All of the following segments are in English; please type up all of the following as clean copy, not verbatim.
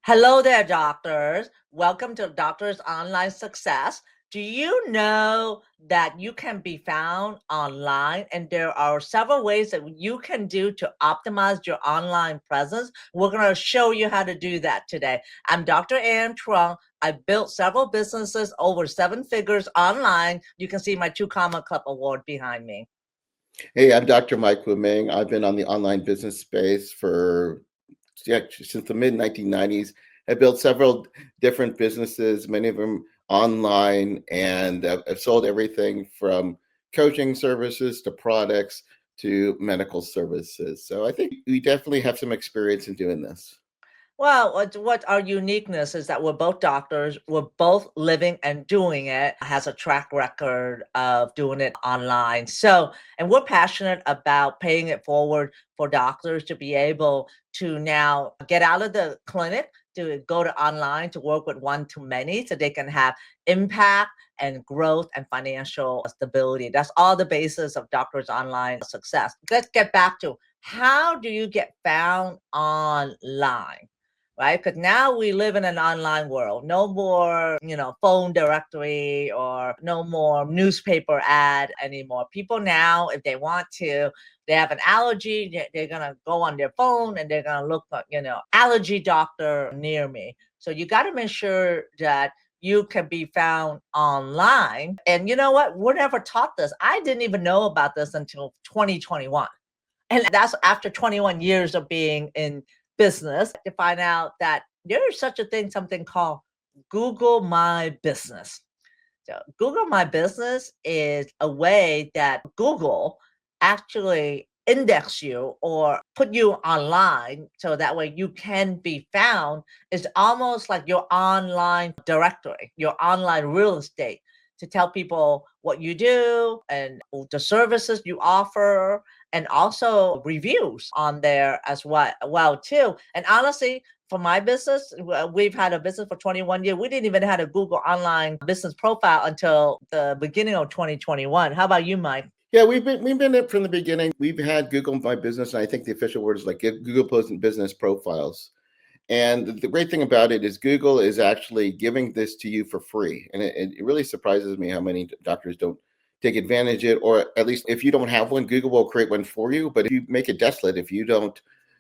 Hello there, doctors. Welcome to Doctors Online Success. Do you know that you can be found online and there are several ways that you can do to optimize your online presence? We're going to show you how to do that today. I'm Dr. Ann Truong. I built several businesses over seven figures online. You can see my 2 Comma Club award behind me. Hey, I'm Dr. Mike Woo-Ming. I've been on the online business space since the mid 1990s. I built several different businesses, many of them online, and I've sold everything from coaching services to products to medical services. So I think we definitely have some experience in doing this. Well, what our uniqueness is that we're both doctors, we're both living and doing it, has a track record of doing it online. So, and we're passionate about paying it forward for doctors to be able to now get out of the clinic, to go to online, to work with one to many so they can have impact and growth and financial stability. That's all the basis of Doctors Online Success. Let's get back to how do you get found online? Right? Because now we live in an online world. No more, phone directory or no more newspaper ad anymore. People now, if they want to, they have an allergy, they're going to go on their phone and they're going to look for, allergy doctor near me. So you got to make sure that you can be found online. And you know what? We're never taught this. I didn't even know about this until 2021. And that's after 21 years of being in business to find out that there is such a thing, something called Google My Business. So Google My Business is a way that Google actually index you or put you online so that way you can be found. It's almost like your online directory, your online real estate to tell people what you do and the services you offer and also reviews on there as well too. And honestly, for my business, we've had a business for 21 years. We didn't even have a Google online business profile until the beginning of 2021. How about you, Mike? Yeah, we've been it from the beginning. We've had Google My Business, and I think the official word is like Google Business Profiles. And the great thing about it is Google is actually giving this to you for free. And it really surprises me how many doctors don't take advantage of it, or at least if you don't have one, Google will create one for you. But if you make it desolate, if you don't,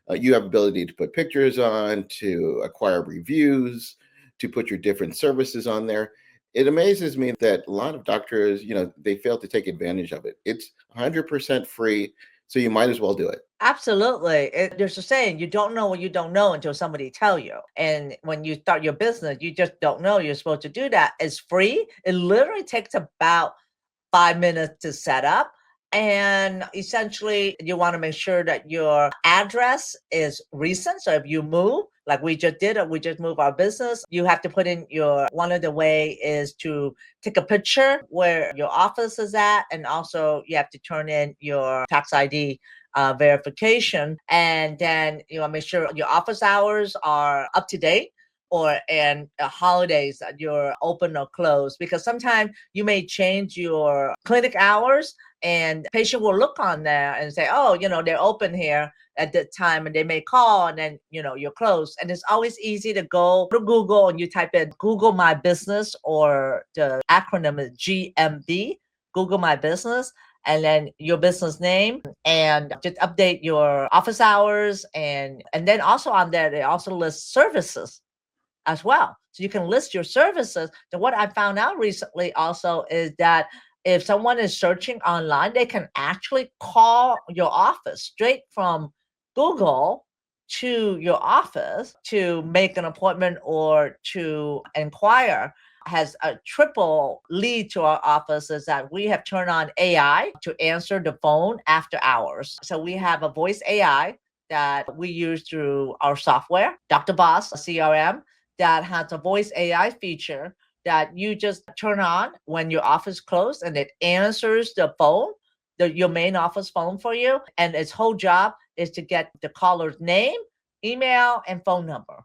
you have ability to put pictures on, to acquire reviews, to put your different services on there. It amazes me that a lot of doctors, they fail to take advantage of it. It's 100% free, so you might as well do it. Absolutely. There's a saying, you don't know what you don't know until somebody tell you. And when you start your business, you just don't know you're supposed to do that. It's free. It literally takes about 5 minutes to set up. And essentially, you want to make sure that your address is recent. So if you move, like we just did, or we just moved our business, you have to put in one of the way is to take a picture where your office is at. And also you have to turn in your tax ID verification. And then you want to make sure your office hours are up to date and holidays that you're open or closed, because sometimes you may change your clinic hours and the patient will look on there and say, oh, they're open here at that time, and they may call and then, you're closed. And it's always easy to go to Google and you type in Google My Business, or the acronym is GMB, Google My Business, and then your business name, and just update your office hours. And then also on there, they also list services as well. So you can list your services. And what I found out recently also is that if someone is searching online, they can actually call your office straight from Google to your office to make an appointment or to inquire. Has a triple lead to our office is that we have turned on AI to answer the phone after hours. So we have a voice AI that we use through our software, Dr. Boss CRM, that has a voice AI feature that you just turn on when your office closed, and it answers the phone, your main office phone for you. And its whole job is to get the caller's name, email, and phone number.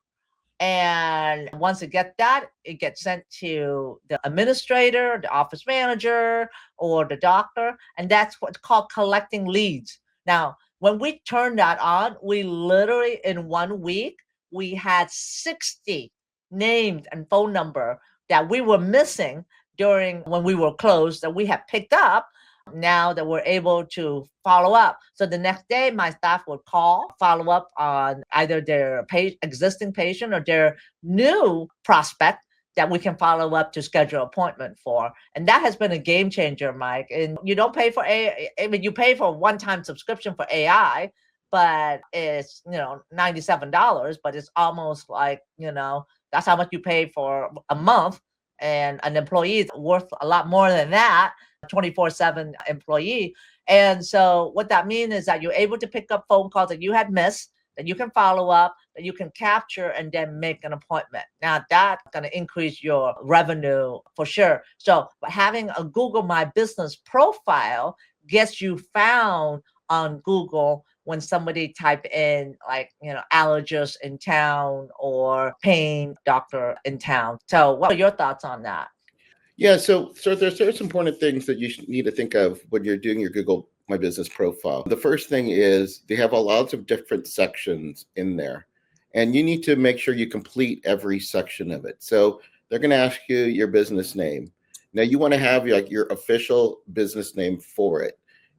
And once it gets that, it gets sent to the administrator, the office manager, or the doctor. And that's what's called collecting leads. Now, when we turn that on, we literally in 1 week, we had 60 names and phone number that we were missing during when we were closed that we had picked up. Now that we're able to follow up. So the next day, my staff would call, follow up on either their existing patient or their new prospect that we can follow up to schedule appointment for. And that has been a game changer, Mike. And you don't pay for I mean, you pay for a one-time subscription for AI, but it's, $97, but it's almost like, that's how much you pay for a month. And an employee is worth a lot more than that, 24/7 employee. And so what that means is that you're able to pick up phone calls that you had missed, that you can follow up, that you can capture and then make an appointment. Now that's going to increase your revenue for sure. So having a Google My Business profile gets you found on Google when somebody type in like, allergist in town or pain doctor in town. So what are your thoughts on that? Yeah, so there's important things that you need to think of when you're doing your Google My Business profile. The first thing is they have a lot of different sections in there, and you need to make sure you complete every section of it. So they're going to ask you your business name. Now you want to have like your official business name for it.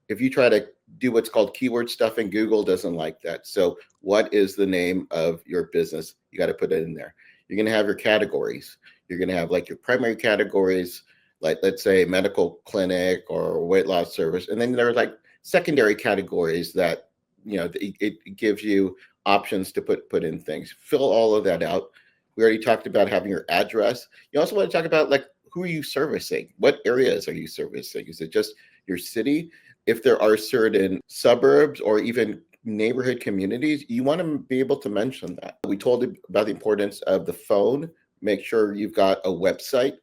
If you try to do what's called keyword stuffing, Google doesn't like that. So what is the name of your business? You got to put it in there. You're going to have your categories. You're going to have like your primary categories, like let's say medical clinic or weight loss service. And then there are like secondary categories that, it gives you options to put in things. Fill all of that out. We already talked about having your address. You also want to talk about like, who are you servicing? What areas are you servicing? Is it just your city? If there are certain suburbs or even neighborhood communities, you want to be able to mention that. We told you about the importance of the phone. Make sure you've got a website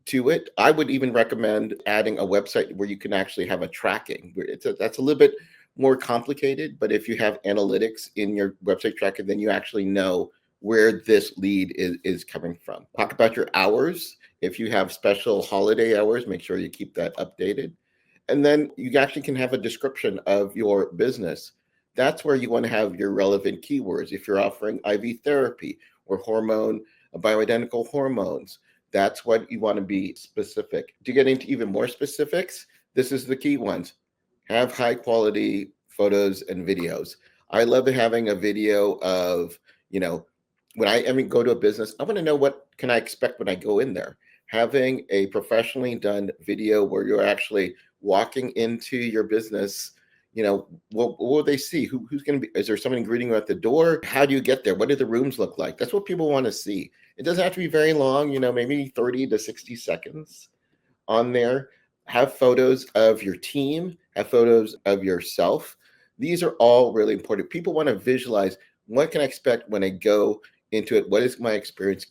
to it. I would even recommend adding a website where you can actually have a tracking. That's a little bit more complicated, but if you have analytics in your website tracking, then you actually know where this lead is coming from. Talk about your hours. If you have special holiday hours, make sure you keep that updated. And then you actually can have a description of your business. That's where you want to have your relevant keywords. If you're offering IV therapy or bioidentical hormones, that's what you want to be specific. To get into even more specifics, this is the key ones. Have high quality photos and videos. I love having a video of, when I go to a business, I want to know what can I expect when I go in there. Having a professionally done video where you're actually walking into your business, what will they see? Who's going to be? Is there someone greeting you at the door? How do you get there? What do the rooms look like? That's what people want to see. It doesn't have to be very long, maybe 30 to 60 seconds on there. Have photos of your team, have photos of yourself. These are all really important. People want to visualize what can I expect when I go into it? What is my experience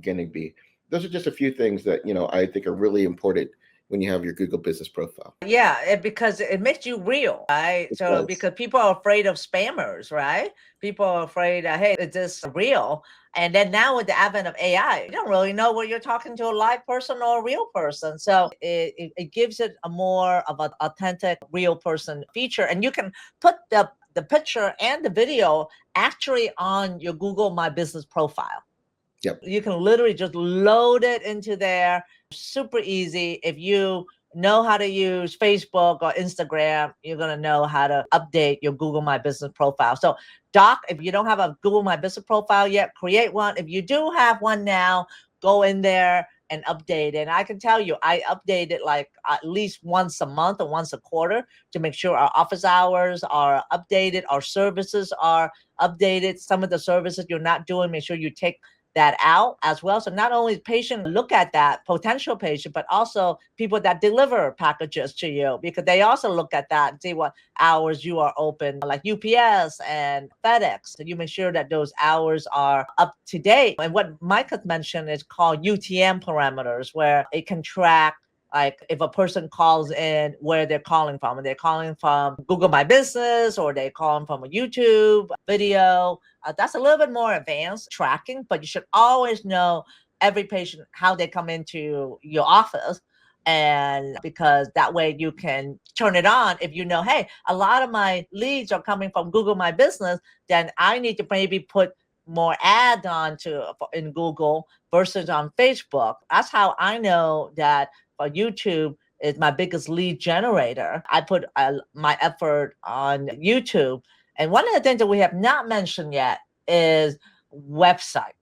going to be? Those are just a few things that, I think are really important when you have your Google business profile. Yeah, because it makes you real, right? It So does. because people are afraid of spammers, right? People are afraid that, hey, is this real? And then now with the advent of AI, you don't really know whether you're talking to a live person or a real person. So it gives it a more of an authentic, real person feature. And you can put the picture and the video actually on your Google My Business profile. Yep. You can literally just load it into there. Super easy. If you know how to use Facebook or Instagram, you're going to know how to update your Google My Business profile. So, Doc, if you don't have a Google My Business profile yet, create one. If you do have one now, go in there and update it. And I can tell you, I update it like at least once a month or once a quarter to make sure our office hours are updated, our services are updated. Some of the services you're not doing, make sure you take that out as well. So not only patient look at that potential patient, but also people that deliver packages to you, because they also look at that and see what hours you are open, like UPS and FedEx. So you make sure that those hours are up to date. And what Mike has mentioned is called UTM parameters, where it can track like if a person calls in, where they're calling from. Are they calling from Google My Business, or they calling from a YouTube video? That's a little bit more advanced tracking, but you should always know every patient, how they come into your office. And because that way you can turn it on. If you know, hey, a lot of my leads are coming from Google My Business, then I need to maybe put more ads on to in Google versus on Facebook. That's how I know that for YouTube is my biggest lead generator. I put my effort on YouTube. And one of the things that we have not mentioned yet is website.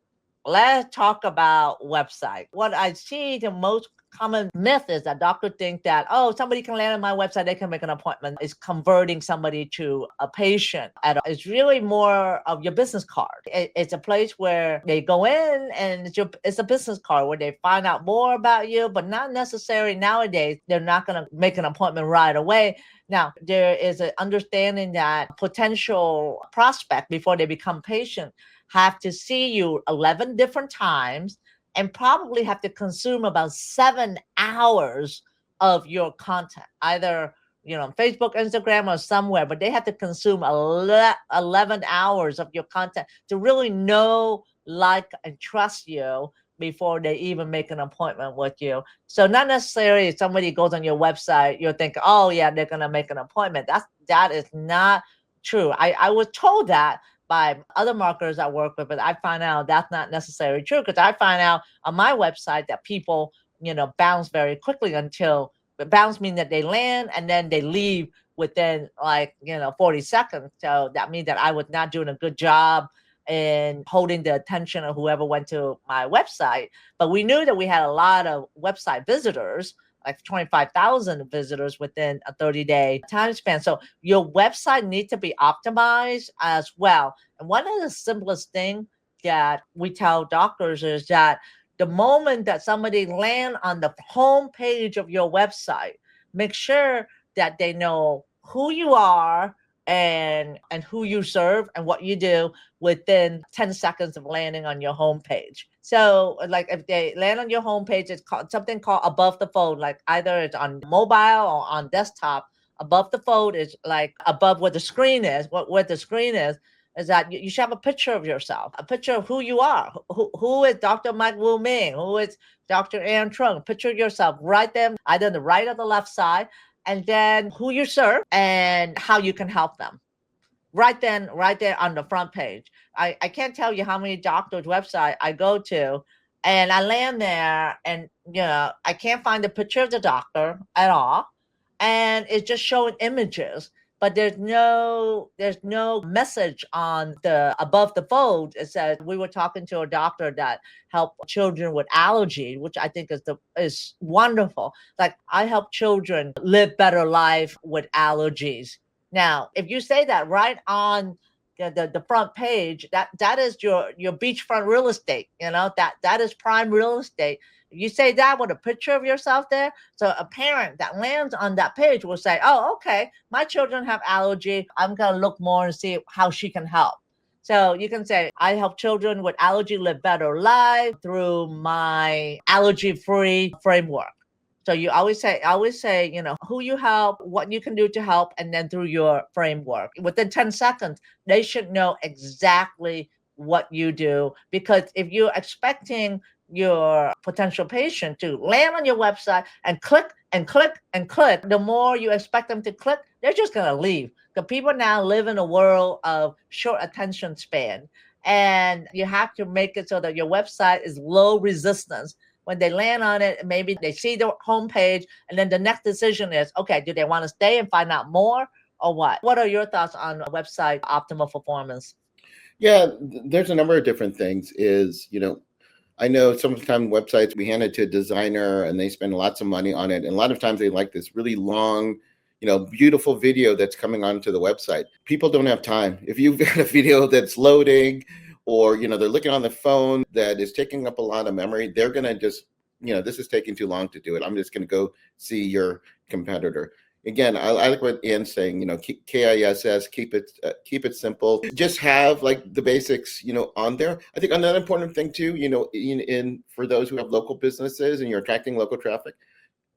Let's talk about website. What I see the most common myth is that doctors think that, oh, somebody can land on my website, they can make an appointment. It's converting somebody to a patient. It's really more of your business card. It's a place where they go in and it's a business card where they find out more about you, but not necessarily nowadays. They're not going to make an appointment right away. Now, there is an understanding that potential prospect before they become patient have to see you 11 different times and probably have to consume about 7 hours of your content, either on Facebook, Instagram, or somewhere, but they have to consume 11 hours of your content to really know, like, and trust you before they even make an appointment with you. So not necessarily if somebody goes on your website, you're thinking, oh yeah, they're gonna make an appointment. That is not true. I was told that by other marketers I work with, but I find out that's not necessarily true because I find out on my website that people, bounce very quickly until bounce means that they land and then they leave within 40 seconds. So that means that I was not doing a good job in holding the attention of whoever went to my website. But we knew that we had a lot of website visitors, like 25,000 visitors within a 30-day time span. So your website needs to be optimized as well. And one of the simplest things that we tell doctors is that the moment that somebody land on the home page of your website, make sure that they know who you are and who you serve and what you do within 10 seconds of landing on your homepage. So like if they land on your homepage, it's called something called above the fold, like either it's on mobile or on desktop. Above the fold is like above where the screen is, where the screen is that you should have a picture of yourself, a picture of who you are, who is Dr. Mike Woo-Ming, who is Dr. Truong. Picture yourself right there, either on the right or the left side, and then who you serve and how you can help them. Right there on the front page. I can't tell you how many doctors' website I go to and I land there and I can't find a picture of the doctor at all. And it's just showing images, but there's no message on the above the fold. It says we were talking to a doctor that helped children with allergy, which I think is wonderful. Like I help children live better life with allergies. Now, if you say that right on the front page, that is your beachfront real estate. That is prime real estate. If you say that with a picture of yourself there, so a parent that lands on that page will say, "Oh, okay, my children have allergy. I'm gonna look more and see how she can help." So you can say, "I help children with allergy live better life through my allergy-free framework." So you always say, who you help, what you can do to help, and then through your framework. Within 10 seconds, they should know exactly what you do. Because if you're expecting your potential patient to land on your website and click and click and click, the more you expect them to click, they're just going to leave. Because people now live in a world of short attention span. And you have to make it so that your website is low resistance. When they land on it, maybe they see the homepage, and then the next decision is, okay, do they want to stay and find out more or what? What are your thoughts on website optimal performance? Yeah, there's a number of different things. I know sometimes websites we hand it to a designer and they spend lots of money on it. And a lot of times they like this really long, beautiful video that's coming onto the website. People don't have time. If you've got a video that's loading or, they're looking on the phone that is taking up a lot of memory, they're going to just, this is taking too long to do it. I'm just going to go see your competitor. Again, I like what Ann's saying, keep KISS, keep it simple. Just have like the basics, on there. I think another important thing too, in for those who have local businesses and you're attracting local traffic,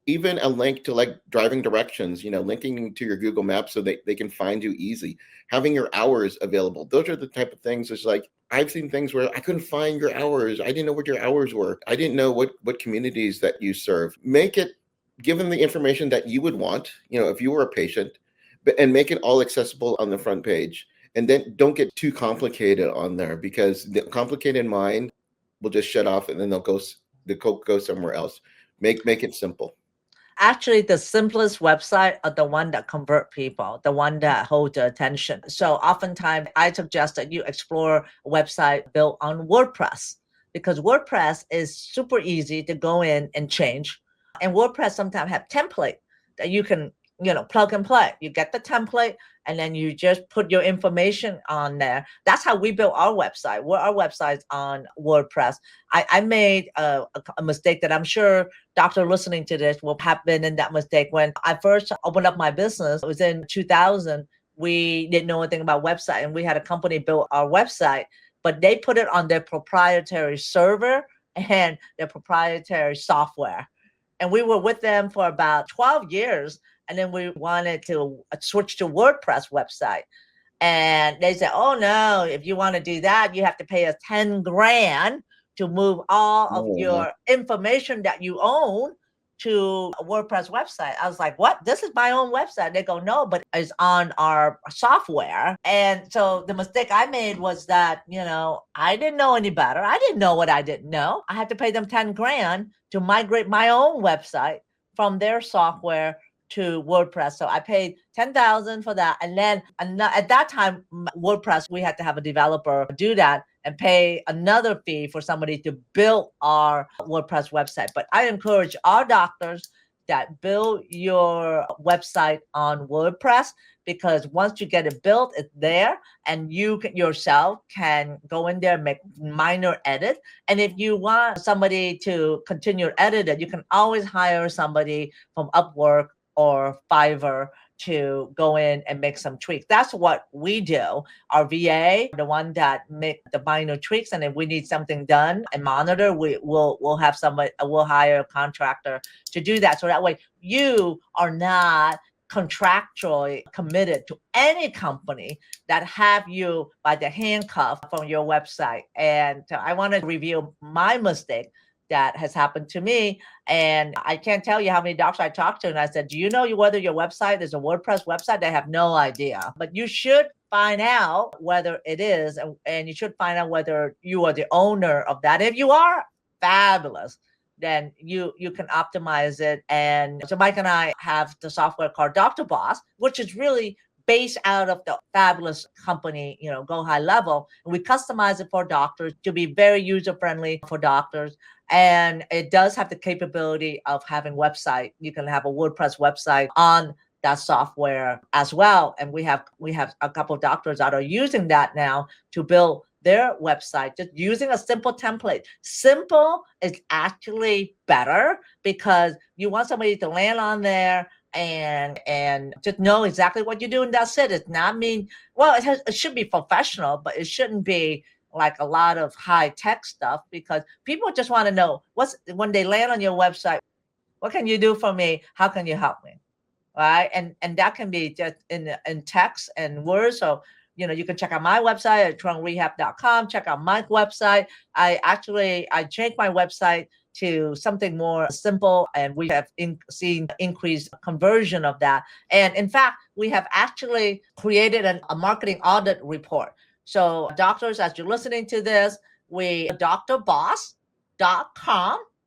even a link to like driving directions, linking to your Google Maps so they can find you easy. Having your hours available. Those are the type of things. It's like I've seen things where I couldn't find your hours. I didn't know what your hours were. I didn't know what communities that you serve. Make it given the information that you would want, if you were a patient, and make it all accessible on the front page. And then don't get too complicated on there, because the complicated mind will just shut off, and then they'll go somewhere else. Make it simple. Actually, the simplest website are the one that convert people, the one that hold the attention. So oftentimes I suggest that you explore a website built on WordPress, because WordPress is super easy to go in and change. And WordPress sometimes have template that you can, plug and play. You get the template and then you just put your information on there. That's how we built our website. Our website's on WordPress. I made a mistake that I'm sure doctor listening to this will have been in that mistake. When I first opened up my business, it was in 2000. We didn't know anything about website, and we had a company build our website, but they put it on their proprietary server and their proprietary software. And we were with them for about 12 years. And then we wanted to switch to WordPress website. And they said, oh no, if you want to do that, you have to pay us 10 grand to move all of Oh, wow. your information that you own to a WordPress website. I was like, what? This is my own website. They go, no, but it's on our software. And so the mistake I made was that, I didn't know any better. I didn't know what I didn't know. I had to pay them 10 grand to migrate my own website from their software to WordPress. So I paid 10,000 for that. And then at that time, WordPress, we had to have a developer do that and pay another fee for somebody to build our WordPress website. But I encourage our doctors that build your website on WordPress, because once you get it built, it's there, and you yourself can go in there and make minor edits. And if you want somebody to continue to edit it, you can always hire somebody from Upwork or Fiverr to go in and make some tweaks. That's what we do. Our VA, the one that make the minor tweaks, and if we need something done and monitor, we'll have somebody, we'll hire a contractor to do that. So that way you are not contractually committed to any company that have you by the handcuff from your website. And I want to review my mistake that has happened to me. And I can't tell you how many doctors I talked to. And I said, do you know whether your website is a WordPress website? They have no idea. But you should find out whether it is. And you should find out whether you are the owner of that. If you are, fabulous. Then you can optimize it. And so Mike and I have the software called Dr. Boss, which is really based out of the fabulous company, Go High Level. And we customize it for doctors to be very user-friendly for doctors. And it does have the capability of having website. You can have a WordPress website on that software as well. And we have a couple of doctors that are using that now to build their website, just using a simple template. Simple is actually better, because you want somebody to land on there and just know exactly what you're doing. That's it. It's not mean, well, it should be professional, but it shouldn't be like a lot of high tech stuff, because people just want to know when they land on your website, what can you do for me? How can you help me? Right. And that can be just in text and words. So, you can check out my website at truongrehab.com. Check out Mike's website. I changed my website to something more simple, and we have seen increased conversion of that. And in fact, we have actually created a marketing audit report. So doctors, as you're listening to this, drboss.com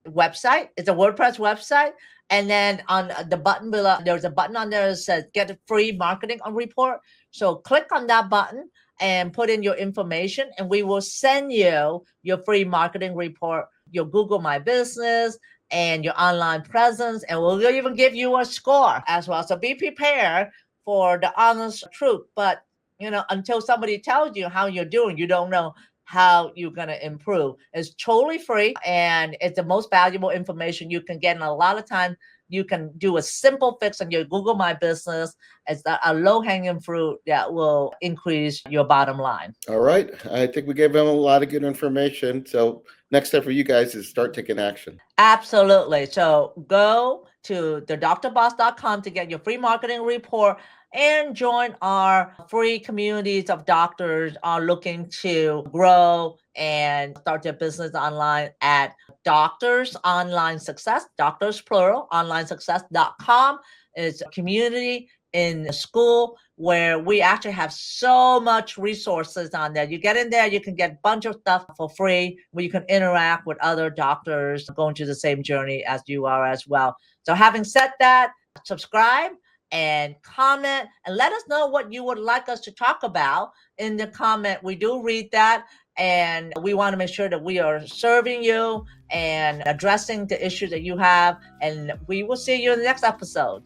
website. It's a WordPress website. And then on the button below, there's a button on there that says get a free marketing report. So click on that button and put in your information, and we will send you your free marketing report, your Google My Business, and your online presence. And we'll even give you a score as well. So be prepared for the honest truth. But, until somebody tells you how you're doing, you don't know how you're going to improve. It's totally free, and it's the most valuable information you can get. And a lot of times you can do a simple fix on your Google My Business. It's a low-hanging fruit that will increase your bottom line. All right. I think we gave them a lot of good information. So next step for you guys is start taking action. Absolutely. So go to thedrboss.com to get your free marketing report and join our free communities of doctors are looking to grow and start their business online at Doctors Online Success, doctors plural, onlinesuccess.com. It's a community in school where we actually have so much resources on there. You get in there, you can get a bunch of stuff for free where you can interact with other doctors going through the same journey as you are as well. So having said that, subscribe and comment and let us know what you would like us to talk about in the comment. We do read that, and we want to make sure that we are serving you and addressing the issues that you have. And we will see you in the next episode.